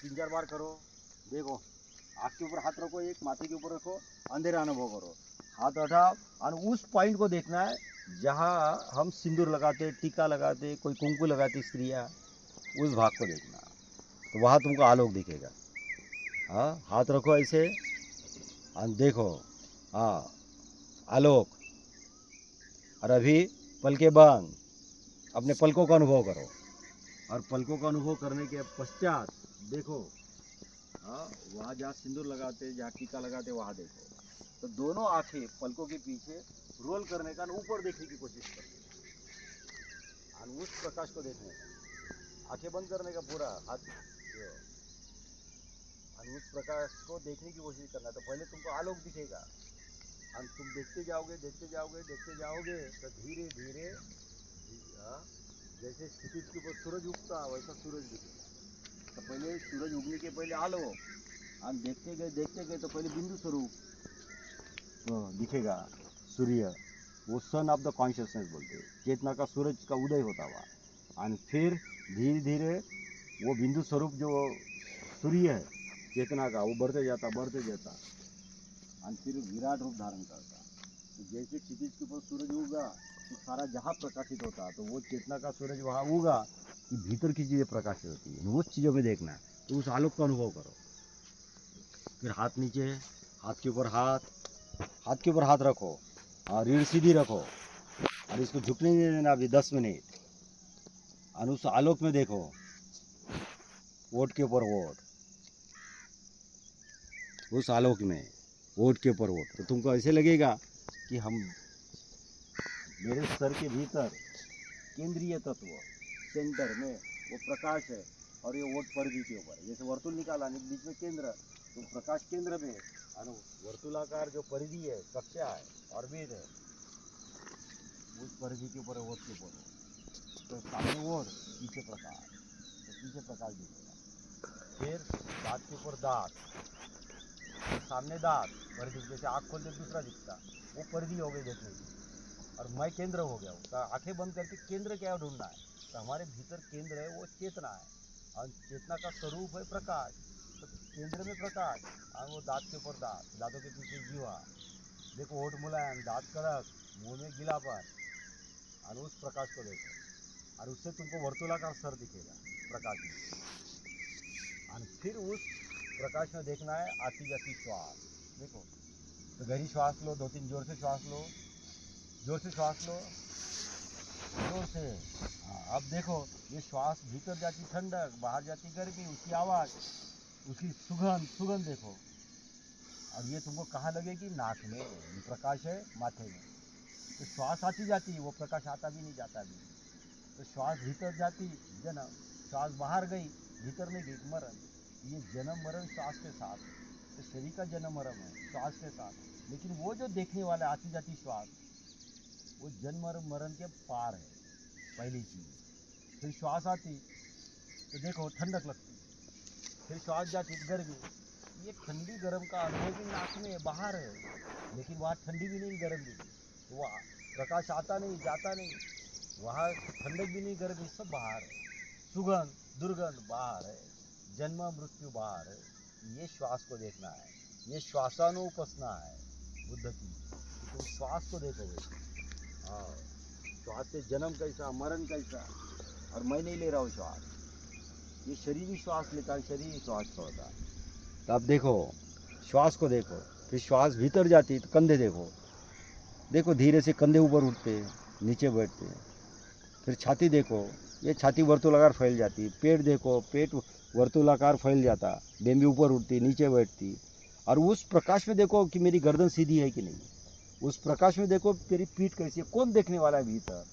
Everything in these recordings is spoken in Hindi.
3-4 बार करो। देखो आँख के ऊपर हाथ रखो, एक माथे के ऊपर रखो, अंधेरा अनुभव करो। हाथ हटाओ और उस पॉइंट को देखना है जहाँ हम सिंदूर लगाते, टीका लगाते, कोई कुंकू लगाती स्त्रियाँ, उस भाग को देखना। तो वहाँ तुमको आलोक दिखेगा। हाँ, हाथ रखो ऐसे और देखो, हाँ आलोक। और अभी पलके बंद, अपने पलकों का अनुभव करो। और पलकों का अनुभव करने के पश्चात देखो, हाँ वहाँ जहाँ सिंदूर लगाते, जहाँ टीका लगाते, वहाँ देखो। तो दोनों आंखें पलकों के पीछे रोल करने का, ऊपर देखने की कोशिश करो और उस प्रकाश को देखने का। आंखें बंद करने का पूरा हाथ, और उस प्रकाश को देखने की कोशिश करना। तो पहले तुमको आलोक दिखेगा और तुम देखते जाओगे, देखते जाओगे, देखते जाओगे, तो धीरे धीरे जैसे क्षितिज के ऊपर सूरज उगता वैसा सूरज दिखेगा। तो पहले सूरज उगने के पहले आलोक, और देखते गए तो पहले बिंदु स्वरूप दिखेगा सूर्य। वो सन ऑफ द कॉन्शियसनेस बोलते हैं, चेतना का सूरज का उदय होता हुआ। और फिर धीरे धीरे वो बिंदु स्वरूप जो सूर्य है चेतना का, वो बढ़ते जाता और फिर विराट रूप धारण करता। तो जैसे क्षितिज के ऊपर सूरज उगा तो सारा जहाँ प्रकाशित होता, तो वो चेतना का सूरज वहाँ उगा कि भीतर की चीज़ें प्रकाशित होती है, उस चीज़ों में देखना। तो उस आलोक का अनुभव करो। फिर हाथ नीचे, हाथ के ऊपर हाथ रखो और रीढ़ सीधी रखो और इसको झुकने नहीं देना अभी 10 मिनट। और उस आलोक में देखो, वोट के ऊपर वोट, उस आलोक में वोट के ऊपर वोट। तो तुमको ऐसे लगेगा कि हम, मेरे सर के भीतर केंद्रीय तत्व सेंटर में वो प्रकाश है और ये वोट परिधि के ऊपर है। जैसे वर्तुल निकाला बीच में केंद्र, तो प्रकाश केंद्र में और वर्तुलाकार जो परिधि है, कक्षा है, ऑर्बिट है, उस परिधि के ऊपर है, वोट के ऊपर। तो सामने वोट, पीछे प्रकाश, तो पीछे प्रकाश दिखेगा। फिर दांत के ऊपर दांत, तो सामने दांत, परिधि, जैसे आँख खोलते दूसरा दिखता, वो परिधि हो गई देखने की। और मैं केंद्र हो गया हूँ। तो आंखें बंद करके केंद्र क्या ढूंढना है। तो हमारे भीतर केंद्र है, वो चेतना है और चेतना का स्वरूप है प्रकाश। तो केंद्र में प्रकाश और वो दांत के ऊपर दांत, दांतों के पीछे जीवा। देखो होठ मुलायम, दांत कड़क, मुंह में गीलापन, और उस प्रकाश को देखो। और उससे तुमको वर्तुलाकार सर दिखेगा प्रकाश में। और फिर उस प्रकाश में देखना है आती जाती श्वास। देखो, तो गहरी श्वास लो, 2-3 जोर से श्वास लो, जोर से श्वास लो, जोर से। हाँ, अब देखो ये श्वास भीतर जाती ठंडक, बाहर जाती गर्मी, उसकी आवाज़, उसकी सुगंध देखो। और ये तुमको कहाँ लगेगी? नाक में। ये प्रकाश है माथे में। तो श्वास आती जाती, वो प्रकाश आता भी नहीं, जाता भी नहीं। तो श्वास भीतर जाती, जन्म, श्वास बाहर गई, भीतर नहीं गई, मरण। ये जन्म मरण श्वास के साथ है। तो शरीर का जन्म मरण है श्वास के साथ। लेकिन वो जो देखने वाला आती जाती श्वास, वो जन्म और मरण के पार है, पहली चीज़। फिर श्वास आती तो देखो ठंडक लगती, फिर श्वास जाती गर्मी। ये ठंडी गर्म का अनुभव भी नाक में बाहर है, लेकिन वहाँ ठंडी भी नहीं, गर्म भी नहीं। तो वहाँ प्रकाश आता नहीं, जाता नहीं, वहाँ ठंडक भी नहीं, गर्मी, सब बाहर है। सुगंध दुर्गंध बाहर है, जन्म मृत्यु बाहर है। ये श्वास को देखना है, ये श्वासानुपसना है बुद्ध की, कि तुम श्वास को देखोगे। हाँ, श्वास से जन्म कैसा, मरण कैसा। और मैं नहीं ले रहा हूँ श्वास, ये शरीर ही श्वास लेता है, शरीर ही श्वास छोड़ता है। तो अब देखो, श्वास को देखो। फिर श्वास भीतर जाती तो कंधे देखो, देखो धीरे से कंधे ऊपर उठते, नीचे बैठते। फिर छाती देखो, ये छाती वर्तुलाकार फैल जाती। पेट देखो, पेट वर्तुलाकार फैल जाता, बेंबी ऊपर उठती, नीचे बैठती। और उस प्रकाश में देखो कि मेरी गर्दन सीधी है कि नहीं। उस प्रकाश में देखो तेरी पीठ कैसी है, कौन देखने वाला है भीतर।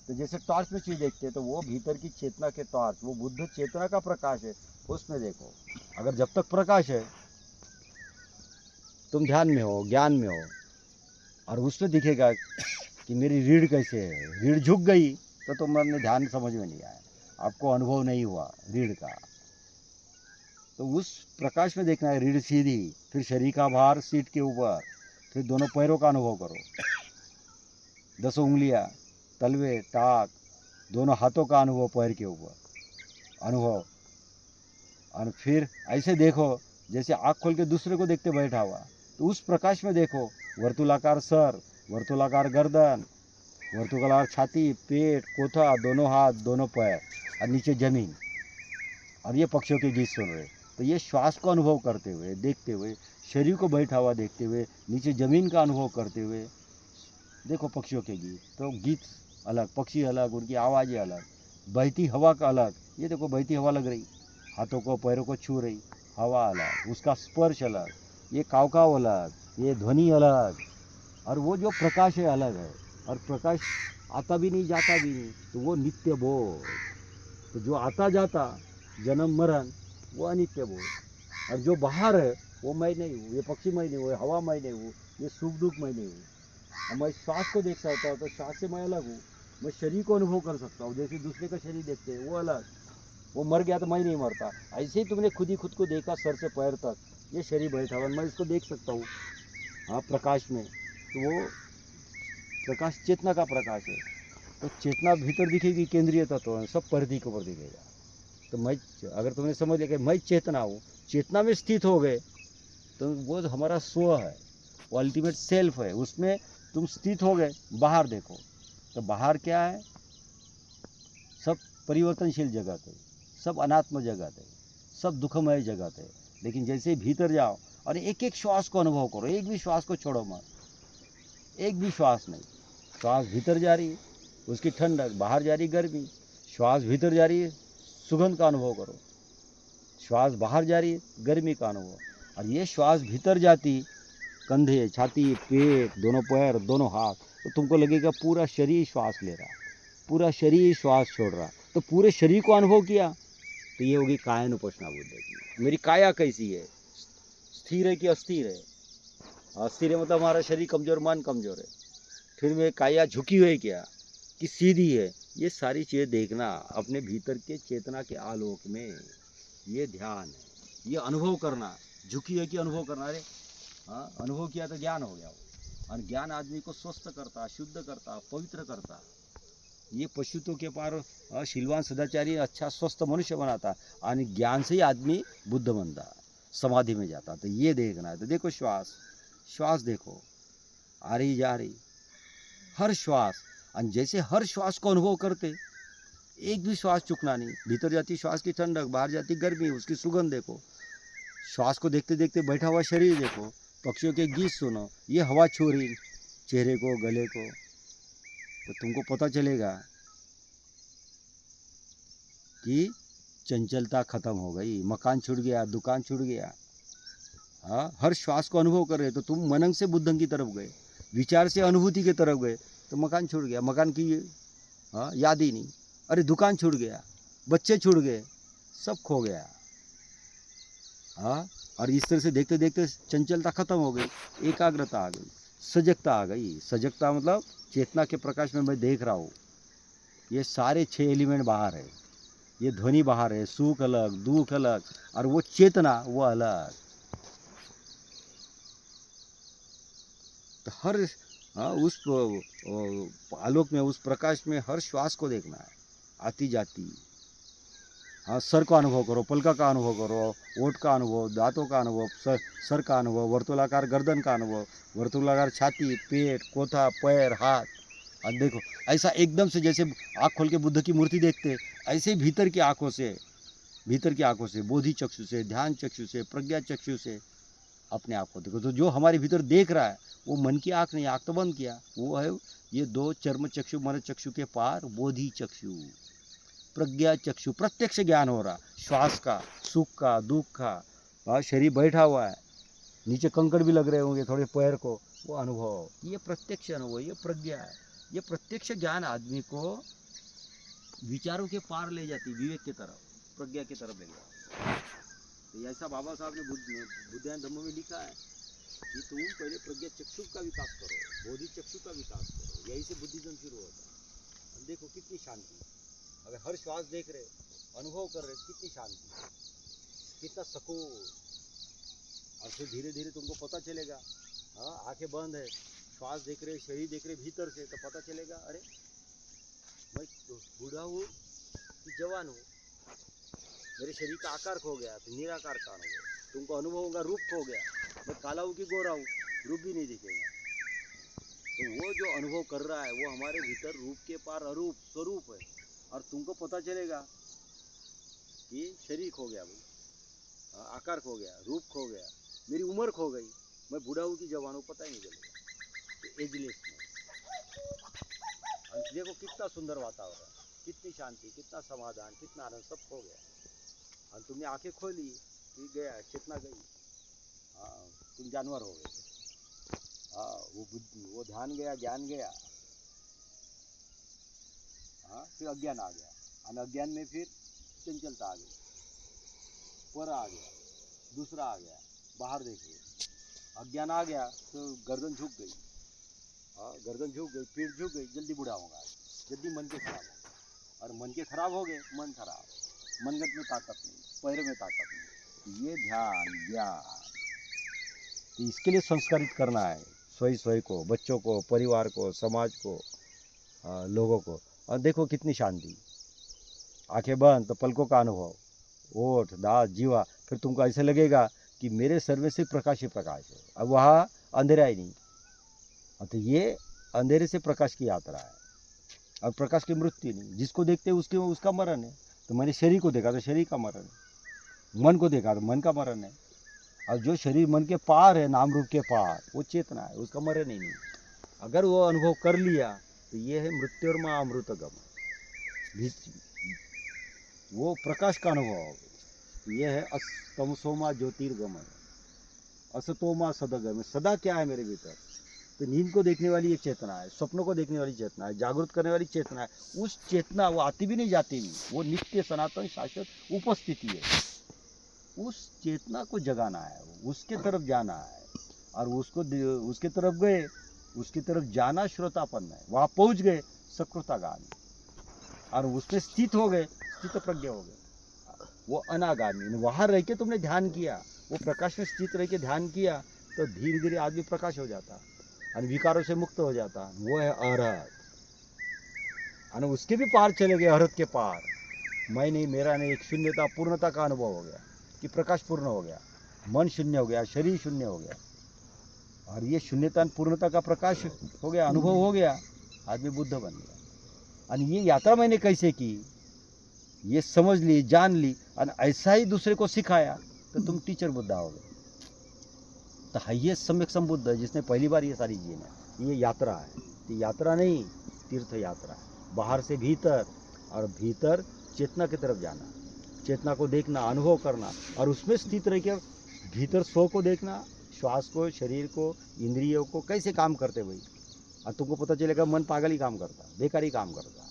तो जैसे टॉर्च में चीज़ देखते हैं, तो वो भीतर की चेतना के टॉर्च, वो बुद्ध चेतना का प्रकाश है, उसमें देखो। अगर जब तक प्रकाश है, तुम ध्यान में हो, ज्ञान में हो, और उसमें दिखेगा कि मेरी रीढ़ कैसे है। रीढ़ झुक गई तो तुमने ध्यान समझ में नहीं आया, आपको अनुभव नहीं हुआ रीढ़ का। तो उस प्रकाश में देखना है रीढ़ सीधी, फिर शरीर का भार सीट के ऊपर, फिर दोनों पैरों का अनुभव करो, 10 उंगलियां, तलवे, टाक, दोनों हाथों का अनुभव पैर के ऊपर, अनुभव। और फिर ऐसे देखो जैसे आँख खोल के दूसरे को देखते बैठा हुआ, तो उस प्रकाश में देखो वर्तुलाकार सर, वर्तुलाकार गर्दन, वर्तुलाकार छाती, पेट, कोथा, दोनों हाथ, दोनों पैर और नीचे जमीन, और ये पक्षियों के गीत सुन रहे। तो ये श्वास को अनुभव करते हुए, देखते हुए, शरीर को बैठा हुआ देखते हुए, नीचे ज़मीन का अनुभव करते हुए देखो पक्षियों के गीत। तो गीत अलग, पक्षी अलग, उनकी आवाज़ें अलग, बहती हवा का अलग, ये देखो बहती हवा लग रही, हाथों को पैरों को छू रही, हवा अलग, उसका स्पर्श अलग, ये काव अलग, ये ध्वनि अलग, और वो जो प्रकाश है अलग है। और प्रकाश आता भी नहीं जाता भी नहीं, तो वो नित्य बोध। तो जो आता जाता जन्म मरण वो अनित्य बोध। और जो बाहर है वो मैं नहीं हूँ, ये पक्षी मैं नहीं हूँ, ये हवा मैं नहीं हूँ, ये सुख दुख मैं नहीं हूँ। और मैं श्वास को देख सकता हूँ तो श्वास से मैं अलग हूँ। मैं शरीर को अनुभव कर सकता हूँ, जैसे दूसरे का शरीर देखते हैं वो अलग, वो मर गया तो मैं नहीं मरता। ऐसे ही तुमने खुद ही खुद को देखा सर से पैर तक, ये शरीर बैठा हुआ, मैं इसको देख सकता हूँ हाँ प्रकाश में। तो वो प्रकाश चेतना का प्रकाश है। तो चेतना भीतर दिखेगी, केंद्रीय तत्व है, सब परिधि के ऊपर दिखेगा। तो मैं, अगर तुमने समझ लिया कि मैं चेतना हूँ, चेतना में स्थित हो गए, तो वो हमारा स्व है, वो अल्टीमेट सेल्फ है, उसमें तुम स्थित हो गए। बाहर देखो तो बाहर क्या है, सब परिवर्तनशील जगत है, सब अनात्म जगत है, सब दुखमय जगत है। लेकिन जैसे ही भीतर जाओ और एक एक श्वास को अनुभव करो, एक भी श्वास को छोड़ो मत, एक भी श्वास नहीं। श्वास भीतर जा रही है, उसकी ठंडक, बाहर जा रही गर्मी, श्वास भीतर जा रही है, सुगंध का अनुभव करो, श्वास बाहर जा रही है, गर्मी का अनुभव। और ये श्वास भीतर जाती, कंधे, छाती, पेट, दोनों पैर, दोनों हाथ, तो तुमको लगेगा पूरा शरीर श्वास ले रहा, पूरा शरीर श्वास छोड़ रहा। तो पूरे शरीर को अनुभव किया, तो ये होगी कायानुपश्ना बुद्धि की। मेरी काया कैसी है, स्थिर है कि अस्थिर है? अस्थिर है मतलब हमारा शरीर कमज़ोर, मन कमज़ोर है। फिर में काया झुकी हुई क्या कि सीधी है? ये सारी चीज़ें देखना अपने भीतर के चेतना के आलोक में, ये ध्यान है, ये अनुभव करना। झुकी है कि अनुभव करना, अरे हाँ अनुभव किया तो ज्ञान हो गया वो। और ज्ञान आदमी को स्वस्थ करता, शुद्ध करता, पवित्र करता। ये पशुत्व के पार शीलवान सदाचारी अच्छा स्वस्थ मनुष्य बनाता, और ज्ञान से ही आदमी बुद्ध बनता, समाधि में जाता। तो ये देखना है। तो देखो श्वास, श्वास देखो आ रही जा रही, हर श्वास, और जैसे हर श्वास को अनुभव करते, एक भी श्वास चुकना नहीं। भीतर जाती श्वास की ठंडक, बाहर जाती गर्मी, उसकी सुगंध देखो, श्वास को देखते देखते बैठा हुआ शरीर देखो, पक्षियों के गीत सुनो, ये हवा छू रही चेहरे को, गले को, तो तुमको पता चलेगा कि चंचलता खत्म हो गई, मकान छूट गया, दुकान छूट गया। हाँ, हर श्वास को अनुभव कर रहे तो तुम मनन से बुद्धं की तरफ गए, विचार से अनुभूति की तरफ गए, तो मकान छूट गया, मकान की हाँ याद ही नहीं। अरे दुकान छूट गया, बच्चे छूट गए, सब खो गया। हाँ, और इस तरह से देखते देखते चंचलता खत्म हो गई, एकाग्रता आ गई, सजगता आ गई। सजगता मतलब चेतना के प्रकाश में मैं देख रहा हूँ, ये सारे 6 एलिमेंट बाहर है, ये ध्वनि बाहर है, सुख अलग, दुख अलग, और वो चेतना वो अलग। तो हर हाँ उस आलोक में, उस प्रकाश में हर श्वास को देखना है, आती जाती। हाँ, सर का अनुभव करो, पलका का अनुभव करो, ओठ का अनुभव, दांतों का अनुभव, सर का अनुभव, वर्तुलाकार गर्दन का अनुभव, वर्तुलाकार छाती, पेट, कोथा, पैर, हाथ। और देखो ऐसा एकदम से जैसे आँख खोल के बुद्ध की मूर्ति देखते, ऐसे ही भीतर की आँखों से, भीतर की आँखों से, बोधि चक्षु से, ध्यान चक्षु से, प्रज्ञा चक्षु से अपने आप को देखो। तो जो हमारे भीतर देख रहा है वो मन की आँख नहीं, आँख तो बंद किया, वो है ये 2 चर्म चक्षु मन चक्षु के पार बोधि चक्षु, प्रज्ञा चक्षु, प्रत्यक्ष ज्ञान हो रहा, श्वास का, सुख का, दुख का। और शरीर बैठा हुआ है, नीचे कंकड़ भी लग रहे होंगे थोड़े पैर को, वो अनुभव, ये प्रत्यक्ष अनुभव, ये प्रज्ञा है। ये प्रत्यक्ष ज्ञान आदमी को विचारों के पार ले जाती, विवेक की तरफ, प्रज्ञा की तरफ ले जाती। तो ऐसा बाबा साहब ने बुद्धान धम्म में लिखा है कि तुम पहले प्रज्ञा चक्षु का विकास करो, बोधि चक्षु का विकास करो, यही से बुद्धिज्म शुरू होता है। देखो कितनी शांति, अगर हर श्वास देख रहे, अनुभव कर रहे, कितनी शांति, कितना सुकून। और फिर धीरे धीरे तुमको पता चलेगा, हाँ आंखें बंद है, श्वास देख रहे, शरीर देख रहे भीतर से, तो पता चलेगा अरे मैं बूढ़ा हूँ कि जवान हूँ, मेरे शरीर का आकार खो गया तो निराकार का अनुभव, तुमको अनुभव होगा रूप खो गया, मैं काला हूँ कि गोरा हूँ, रूप भी नहीं दिखेगा। तो वो जो अनुभव कर रहा है वो हमारे भीतर रूप के पार अरूप स्वरूप है। और तुमको पता चलेगा कि शरीर खो गया भाई, आकार खो गया, रूप खो गया, मेरी उम्र खो गई, मैं बूढ़ा हूँ कि जवान हूँ पता ही नहीं चलेगा। तो एजलेस में देखो कितना सुंदर वातावरण, कितनी शांति, कितना समाधान, कितना आनंद, सब खो गया। और तुमने आंखें खोली कि गया, चेतना गई, हाँ तुम जानवर हो गए। हाँ वो बुद्धि, वो ध्यान गया, ज्ञान गया, हाँ फिर अज्ञान आ गया, और अज्ञान में फिर चंचलता आ गई, पर आ गया, दूसरा आ गया, बाहर देखिए, अज्ञान आ गया तो गर्दन झुक गई, हाँ गर्दन झुक गई, पीठ झुक गई, जल्दी बूढ़ा होगा, जल्दी मन के खराब होगा, और मन के खराब हो गए, मन खराब, मनगत में ताकत नहीं, पैर में ताकत नहीं। ये ध्यान ज्ञान, तो इसके लिए संस्कारित करना है स्वयं को, बच्चों को, परिवार को, समाज को, लोगों को। और देखो कितनी शांति, आंखें बंद तो पलकों का अनुभव, ओठ दांत जीवा, फिर तुमको ऐसे लगेगा कि मेरे सर में सिर्फ प्रकाश ही प्रकाश है, अब वहाँ अंधेरा ही नहीं। तो ये अंधेरे से प्रकाश की यात्रा है, और प्रकाश की मृत्यु नहीं। जिसको देखते उसके उसका मरण है। तो मैंने शरीर को देखा तो शरीर का मरण है, मन को देखा तो मन का मरण है। और जो शरीर मन के पार है, नाम रूप के पार, वो चेतना है, उसका मरण ही नहीं। अगर वो अनुभव कर लिया तो ये है मृत्युर्मा अमृतगम, वो प्रकाश का अनुभव। ये है तमसोमा ज्योतिर्गमय, असतोमा सदगमय। सदा क्या है मेरे भीतर, तो नींद को देखने वाली एक चेतना है, स्वप्नों को देखने वाली चेतना है, जागृत करने वाली चेतना है। उस चेतना वो आती भी नहीं जाती भी, वो नित्य सनातन शाश्वत उपस्थिति है। उस चेतना को जगाना है, उसके तरफ जाना है, और उसके तरफ गए, उसकी तरफ जाना श्रोतापन्न है। वहाँ पहुँच गए सकृतागामी, और उसमें स्थित हो गए, स्थित प्रज्ञ हो गए, वो अनागामी। वहाँ रह के तुमने ध्यान किया, वो प्रकाश में स्थित रह के ध्यान किया, तो धीरे धीरे आदमी प्रकाश हो जाता और विकारों से मुक्त हो जाता। वो है अरहत, और उसके भी पार चले गए, अरहत के पार। मैं नहीं, मेरा नहीं, एक शून्यता पूर्णता का अनुभव हो गया कि प्रकाश पूर्ण हो गया, मन शून्य हो गया, शरीर शून्य हो गया, और ये शून्यता पूर्णता का प्रकाश हो गया, अनुभव हो गया, आदमी बुद्ध बन गया। और ये यात्रा मैंने कैसे की, ये समझ ली, जान ली, और ऐसा ही दूसरे को सिखाया, तो तुम टीचर बुद्धा हो गए। तो हाईएस्ट सम्यक संबुद्ध है जिसने पहली बार ये सारी चीजें, ये यात्रा है। तो यात्रा नहीं, तीर्थ यात्रा है। बाहर से भीतर, और भीतर चेतना की तरफ जाना, चेतना को देखना, अनुभव करना, और उसमें स्थित रह के भीतर स्व को देखना, श्वास को, शरीर को, इंद्रियों को कैसे काम करते भाई। और तुमको पता चलेगा मन पागल ही काम करता, बेकारी काम करता।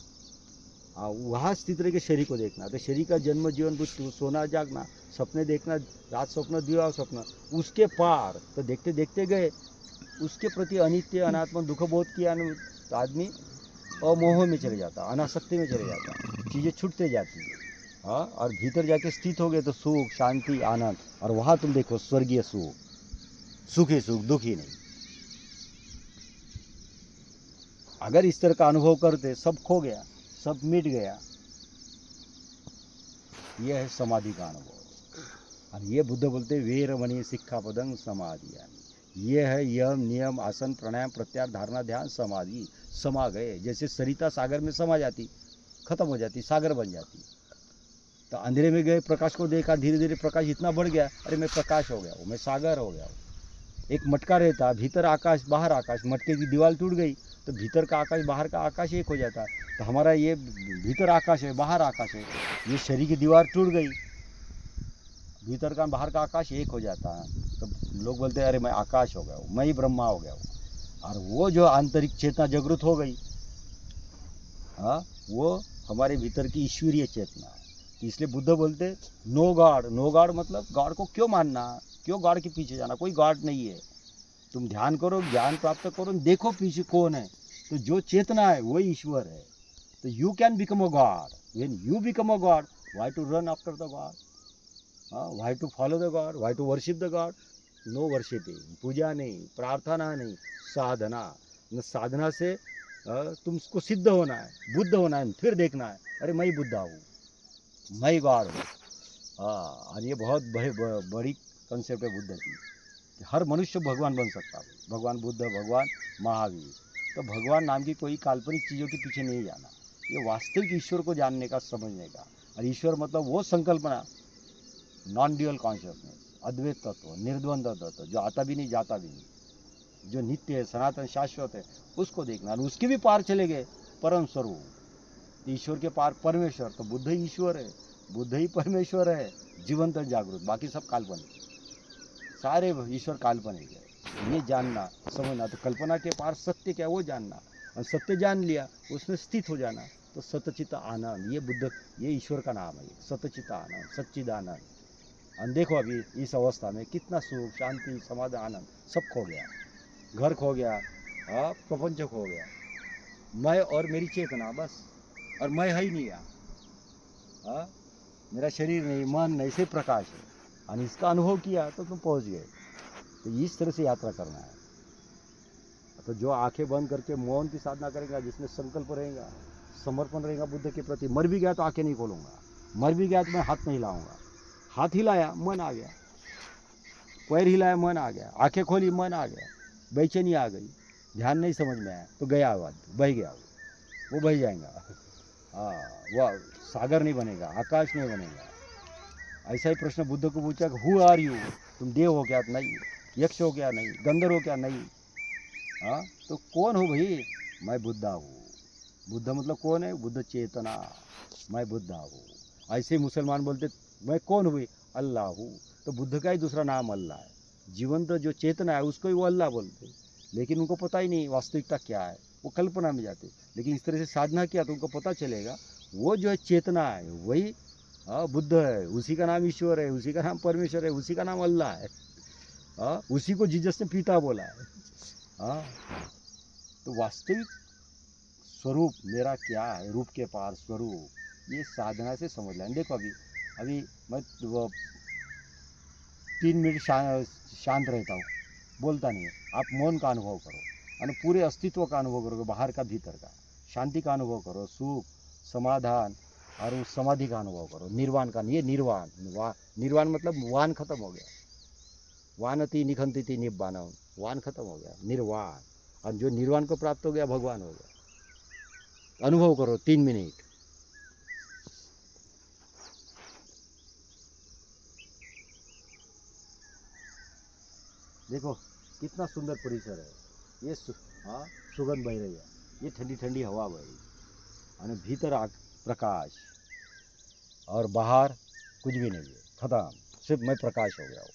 हाँ, वहाँ स्थित रह के शरीर को देखना। तो शरीर का जन्म जीवन मृत्यु, सोना जागना, सपने देखना, रात स्वप्न दिवा स्वप्न, उसके पार तो देखते देखते गए, उसके प्रति अनित्य अनात्म दुख बोध किया, तो आदमी अमोह में चले जाता, अनासक्ति में चले जाता, चीज़ें छूटते जाती है। हाँ, और भीतर जाके स्थित हो गए तो सुख शांति आनंद, और वहाँ तुम देखो स्वर्गीय सुख, सुख ही सुख, दुख ही नहीं। अगर इस तरह का अनुभव करते, सब खो गया, सब मिट गया। यह है समाधि का अनुभव। और ये बुद्ध बोलते वीरमणि सिक्खापदं समाधि। ये है यम नियम आसन प्राणायाम प्रत्याहार धारणा ध्यान समाधि। समा गए, जैसे सरिता सागर में समा जाती, खत्म हो जाती, सागर बन जाती। तो अंधेरे में गए, प्रकाश को देखा, धीरे धीरे प्रकाश इतना बढ़ गया, अरे मैं प्रकाश हो गया हूँ, मैं सागर हो गया हूँ। एक मटका रहता, भीतर आकाश बाहर आकाश, मटके की दीवार टूट गई तो भीतर का आकाश बाहर का आकाश एक हो जाता है। तो हमारा ये भीतर आकाश है, बाहर आकाश है, ये शरीर की दीवार टूट गई, भीतर का बाहर का आकाश एक हो जाता है। तो लोग बोलते हैं अरे मैं आकाश हो गया हूँ, मैं ही ब्रह्मा हो गया हूँ। और वो जो आंतरिक चेतना जागृत हो गई, हाँ, वो हमारे भीतर की ईश्वरीय चेतना है। इसलिए बुद्ध बोलते नो गॉड। नो गॉड मतलब गॉड को क्यों मानना, क्यों गॉड के पीछे जाना, कोई गॉड नहीं है। तुम ध्यान करो, ज्ञान प्राप्त करो, देखो पीछे कौन है, तो जो चेतना है वही ईश्वर है। तो you can become a god. When you become a god, why to run after the god, why to follow the god, why to worship the god. No worshipping, पूजा नहीं, प्रार्थना नहीं, साधना। न साधना से तुमको सिद्ध होना है, बुद्ध होना है, फिर देखना है अरे मैं ही बुद्धा हूँ, मैं ही गॉड हूँ। हाँ, और ये बहुत बड़ी कंसेप्ट है बुद्ध की कि हर मनुष्य भगवान बन सकता है। भगवान बुद्ध, भगवान महावीर। तो भगवान नाम की कोई काल्पनिक चीज़ों के पीछे नहीं जाना, ये वास्तविक ईश्वर को जानने का, समझने का। और ईश्वर मतलब वो संकल्पना, नॉन ड्यूअल कॉन्शियसनेस, अद्वैत तत्व, निर्द्वंद तत्व, जो आता भी नहीं जाता भी नहीं, जो नित्य है, सनातन, शाश्वत है, उसको देखना। और उसके भी पार चले गए परम स्वरूप ईश्वर के पार परमेश्वर। तो बुद्ध ही ईश्वर है, बुद्ध ही परमेश्वर है, जीवंत और जागृत। बाकी सब काल्पनिक, सारे ईश्वर काल्पनिक है। ये जानना, समझना। तो कल्पना के पार सत्य क्या, वो जानना। और सत्य जान लिया, उसमें स्थित हो जाना। तो सतचित आनंद, ये बुद्ध, ये ईश्वर का नाम है, सतचित आनंद, सच्चिदानंद। और देखो अभी इस अवस्था में कितना सुख, शांति, समाधान, आनंद सब खो गया। घर खो गया, हाँ, प्रपंच खो गया, मैं और मेरी चेतना बस। और मैं है ही नहीं यहाँ, हाँ, मेरा शरीर नहीं, मन नहीं, सिर्फ प्रकाश है। और इसका अनुभव किया तो तुम पहुँच गए। तो इस तरह से यात्रा करना है। तो जो आंखें बंद करके मौन की साधना करेगा, जिसमें संकल्प रहेगा, समर्पण रहेगा बुद्ध के प्रति, मर भी गया तो आंखें नहीं खोलूंगा, मर भी गया तो मैं हाथ नहीं हिलाऊंगा। हाथ हिलाया, मन आ गया, पैर हिलाया, मन आ गया, आंखें खोली, मन आ गया, बेचैनी आ गई, ध्यान नहीं समझ में आया तो गया, आवाज बह गया, वो बह जाएगा। हाँ, वह सागर नहीं बनेगा, आकाश नहीं बनेगा। ऐसा ही प्रश्न बुद्ध को पूछा कि हु आर यू, तुम देव हो क्या? नहीं। यक्ष हो क्या? नहीं। गंधर्व हो क्या? नहीं। हाँ, तो कौन हो भाई? मैं बुद्धा हूँ। बुद्ध मतलब कौन है? बुद्ध चेतना, मैं बुद्धा हूँ। ऐसे मुसलमान बोलते मैं कौन हुई? अल्लाह हूँ। तो बुद्ध का ही दूसरा नाम अल्लाह है। जीवंत जो चेतना है उसको ही वो अल्लाह बोलते, लेकिन उनको पता ही नहीं वास्तविकता क्या है, वो कल्पना में जाते। लेकिन इस तरह से साधना किया तो उनको पता चलेगा वो जो है चेतना है वही, हाँ, बुद्ध है, उसी का नाम ईश्वर है, उसी का नाम परमेश्वर है, उसी का नाम अल्लाह है। हाँ, उसी को जीसस ने पिता बोला है। हाँ, तो वास्तविक स्वरूप मेरा क्या है, रूप के पार स्वरूप, ये साधना से समझ लें। देखो अभी अभी मैं 3 मिनट शांत रहता हूँ, बोलता नहीं है, आप मौन का अनुभव करो और पूरे अस्तित्व का अनुभव करोगे, बाहर का भीतर का, शांति का अनुभव करो, सुख, समाधान, और उस समाधि का अनुभव करो, निर्वाण का। ये निर्वाण, निर्वाण मतलब वान खत्म हो गया, वानति निखंति निब्बान, वान खत्म हो गया, निर्वाण। और जो निर्वाण को प्राप्त हो गया भगवान हो गया। अनुभव करो 3 मिनट। देखो कितना सुंदर परिसर है ये। हाँ, सुगंध बह रही है, ये ठंडी ठंडी हवा बह रही है, और भीतर प्रकाश, और बाहर कुछ भी नहीं है, खत्म, सिर्फ मैं प्रकाश हो गया हूँ।